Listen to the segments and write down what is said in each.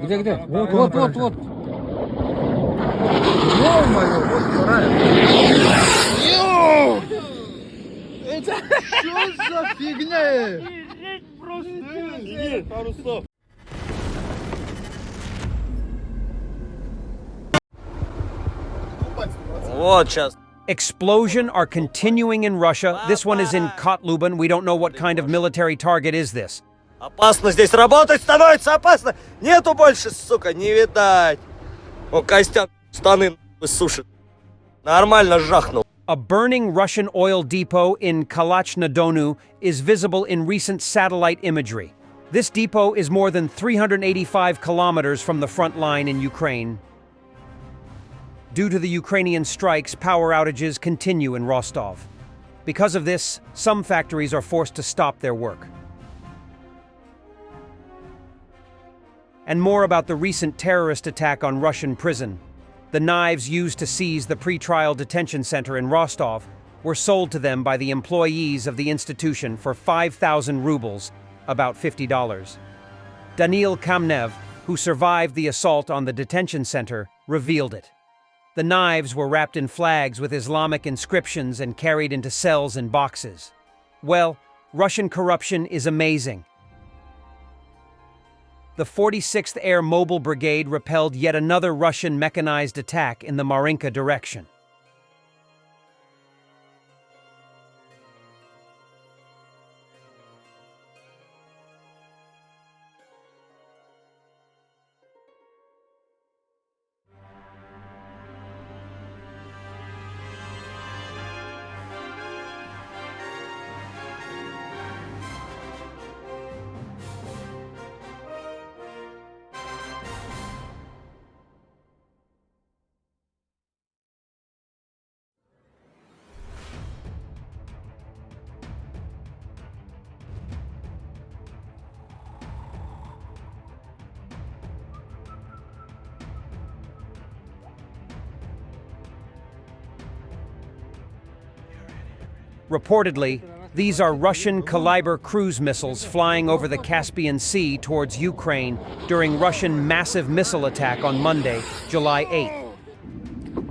Где? Вот. Ё-моё, вот вторая. Йоу! Это что за фигня? Пару слов. Вот сейчас. Explosion are continuing in Russia. This one is in Kotlubin. We don't know what kind of military target is this. Опасно здесь работать, становится опасно. Нету больше, сука, не видать. О, костяк, штаны сушит. Нормально жахнул. A burning Russian oil depot in Kalach-na-Donu is visible in recent satellite imagery. This depot is more than 385 kilometers from the front line in Ukraine. Due to the Ukrainian strikes, power outages continue in Rostov. Because of this, some factories are forced to stop their work. And more about the recent terrorist attack on Russian prison. The knives used to seize the pre-trial detention center in Rostov were sold to them by the employees of the institution for 5,000 rubles, about $50. Daniil Kamnev, who survived the assault on the detention center, revealed it. The knives were wrapped in flags with Islamic inscriptions and carried into cells and boxes. Well, Russian corruption is amazing. The 46th Air Mobile Brigade repelled yet another Russian mechanized attack in the Marinka direction. Reportedly, these are Russian Kaliber cruise missiles flying over the Caspian Sea towards Ukraine during Russian massive missile attack on Monday, July 8th.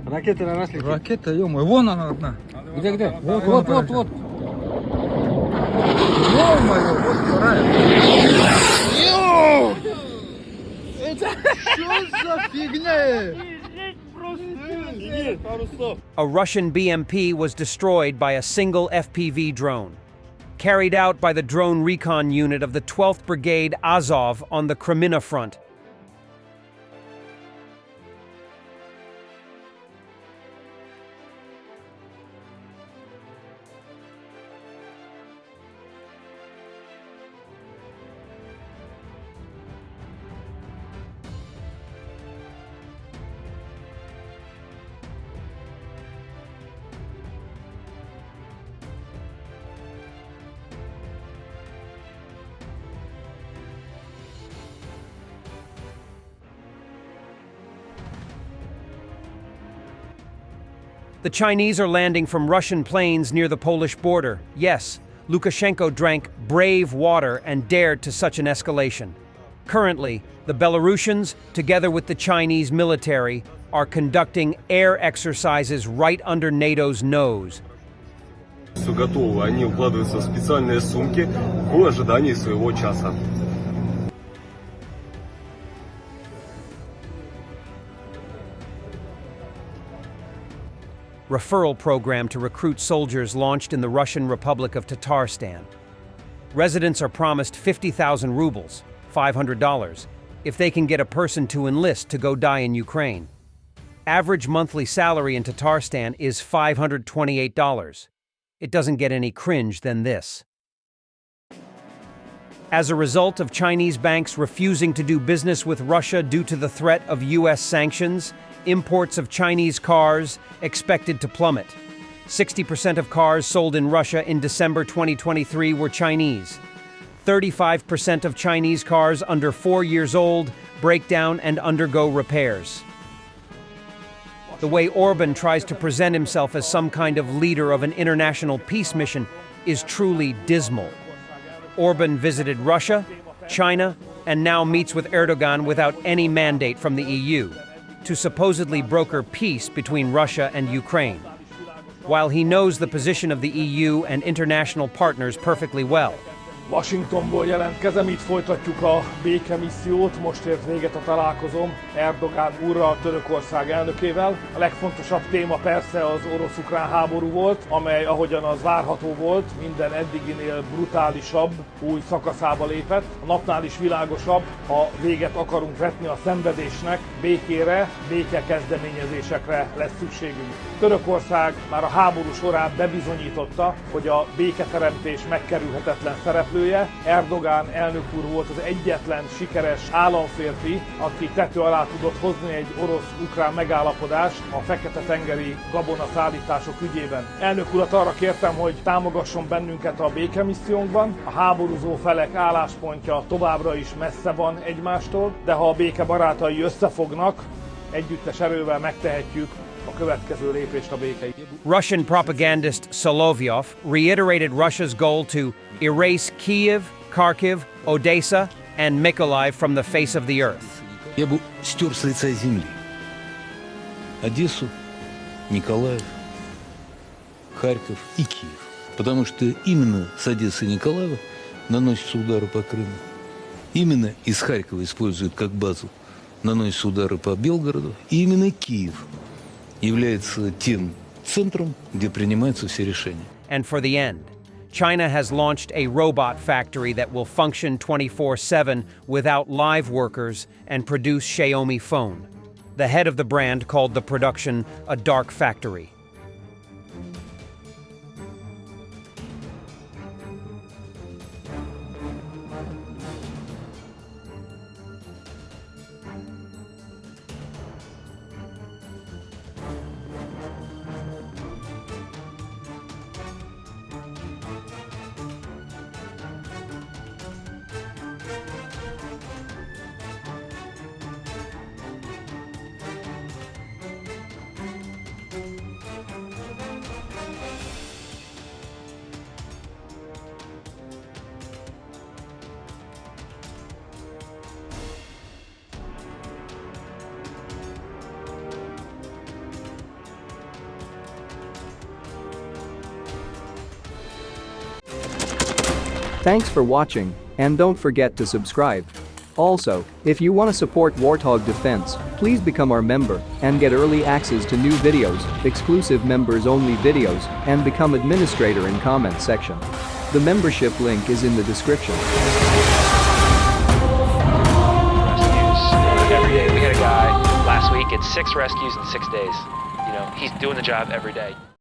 Ракета, ё-моё, вон она одна. Где? Вот. Ё-моё, вот вторая. Йоу! Это что за фигня? A Russian BMP was destroyed by a single FPV drone, carried out by the drone recon unit of the 12th Brigade Azov on the Crimea front. The Chinese are landing from Russian planes near the Polish border. Yes, Lukashenko drank brave water and dared to such an escalation. Currently, the Belarusians, together with the Chinese military, are conducting air exercises right under NATO's nose. Все готово, они укладываются в специальные сумки в ожидании своего часа. Referral program to recruit soldiers launched in the Russian Republic of Tatarstan. Residents are promised 50,000 rubles, $500, if they can get a person to enlist to go die in Ukraine. Average monthly salary in Tatarstan is $528. It doesn't get any cringe than this. As a result of Chinese banks refusing to do business with Russia due to the threat of US sanctions, imports of Chinese cars expected to plummet. 60% of cars sold in Russia in December 2023 were Chinese. 35% of Chinese cars under 4 years old break down and undergo repairs. The way Orban tries to present himself as some kind of leader of an international peace mission is truly dismal. Orban visited Russia, China, and now meets with Erdogan without any mandate from the EU to supposedly broker peace between Russia and Ukraine, while he knows the position of the EU and international partners perfectly well. Washingtonból jelentkezem, itt folytatjuk a békemissziót, most ért véget a találkozom Erdogan úrral, Törökország elnökével. A legfontosabb téma persze az orosz-ukrán háború volt, amely ahogyan az várható volt, minden eddiginél brutálisabb új szakaszába lépett. A napnál is világosabb, ha véget akarunk vetni a szenvedésnek, békére, békekezdeményezésekre lesz szükségünk. Törökország már a háború során bebizonyította, hogy a béketeremtés megkerülhetetlen szereplő. Erdogan elnök úr volt az egyetlen sikeres államférfi, aki tető alá tudott hozni egy orosz-ukrán megállapodást a Fekete-tengeri gabonaszállítások ügyében. Elnök urat arra kértem, hogy támogasson bennünket a békemissziónkban. A háborúzó felek álláspontja továbbra is messze van egymástól, de ha a béke barátai összefognak, együttes erővel megtehetjük a következő lépést a békeig. Russian propagandist Solovyov reiterated Russia's goal to erase Kiev, Kharkiv, Odessa, and Mykolaiv from the face of the earth. Я бы стер с лица земли Одессу, Николаев, Харьков и Киев. Потому что именно с Одессы и Николаева наносятся удары по Крыму. Именно из Харькова используют как базу, наносятся удары по Белгороду. И именно Киев является тем центром, где принимаются все решения. And for the end, China has launched a robot factory that will function 24/7 without live workers and produce Xiaomi phone. The head of the brand called the production a dark factory. Thanks for watching, and don't forget to subscribe. Also, if you want to support Warthog Defense, please become our member and get early access to new videos, exclusive members-only videos, and become administrator in comment section. The membership link is in the description. Rescues every day. We had a guy last week, it's 6 rescues in 6 days. You know, he's doing the job every day.